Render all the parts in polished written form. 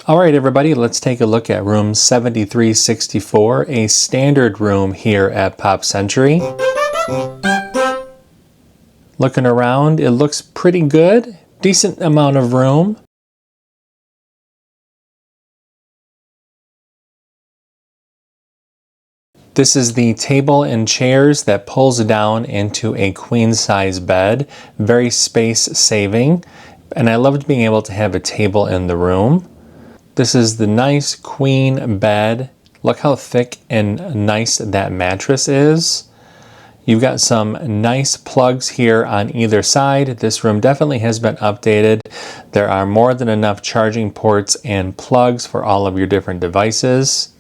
All right, everybody, let's take a look at room 7364, a standard room here at Pop Century. Looking around, it looks pretty good. Decent amount of room. This is the table and chairs that pulls down into a queen size bed. Very space saving. And I loved being able to have a table in the room. This is the nice queen bed. Look how thick and nice that mattress is. You've got some nice plugs here on either side. This room definitely has been updated. There are more than enough charging ports and plugs for all of your different devices.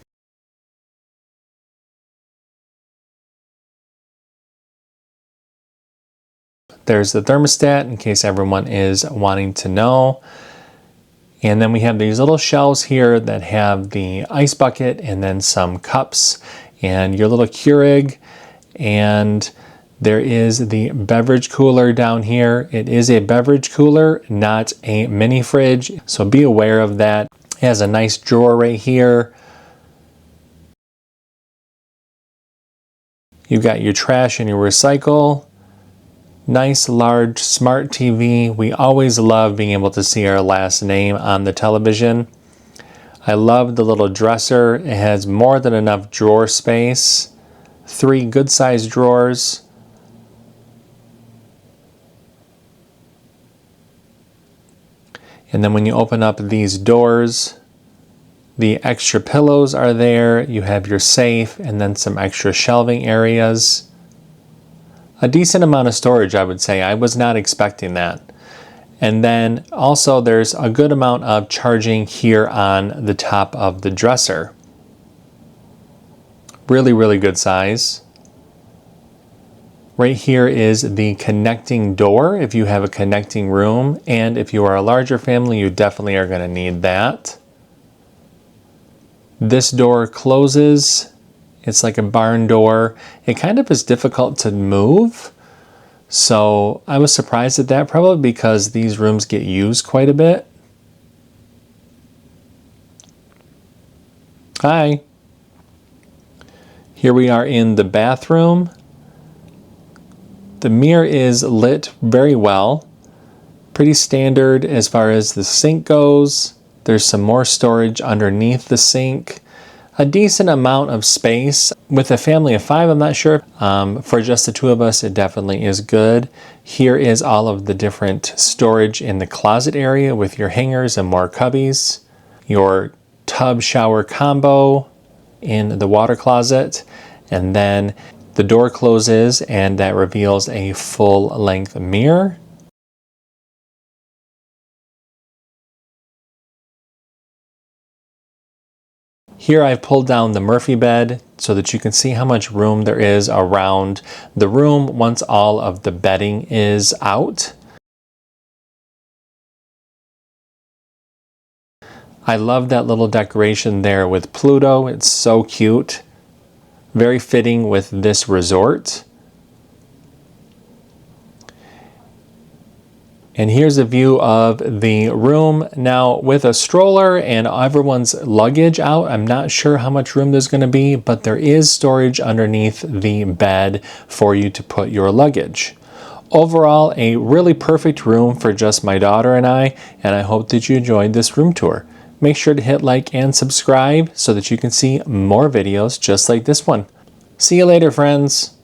There's the thermostat in case everyone is wanting to know. And then we have these little shelves here that have the ice bucket and then some cups and your little Keurig. And there is the beverage cooler down here. It is a beverage cooler, not a mini fridge. So be aware of that. It has a nice drawer right here. You've got your trash and your recycle. Nice large smart TV. We always love being able to see our last name on the television. I love the little dresser. It has more than enough drawer space. 3 good sized drawers. And then when you open up these doors, the extra pillows are there. You have your safe and then some extra shelving areas. A decent amount of storage, I would say. I was not expecting that. And then also there's a good amount of charging here on the top of the dresser. Really, really good size. Right here is the connecting door if you have a connecting room. And if you are a larger family, you definitely are going to need that. This door closes. It's like a barn door. It kind of is difficult to move. So I was surprised at that, probably because these rooms get used quite a bit. Hi. Here we are in the bathroom. The mirror is lit very well. Pretty standard as far as the sink goes. There's some more storage underneath the sink. A decent amount of space. With a family of 5, I'm not sure. For just the 2 of us, it definitely is good. Here is all of the different storage in the closet area with your hangers and more cubbies. Your tub shower combo in the water closet. And then the door closes and that reveals a full length mirror. Here I've pulled down the Murphy bed so that you can see how much room there is around the room once all of the bedding is out. I love that little decoration there with Pluto. It's so cute. Very fitting with this resort. And here's a view of the room. Now with a stroller and everyone's luggage out, I'm not sure how much room there's going to be, but there is storage underneath the bed for you to put your luggage. Overall, a really perfect room for just my daughter and I hope that you enjoyed this room tour. Make sure to hit like and subscribe so that you can see more videos just like this one. See you later, friends.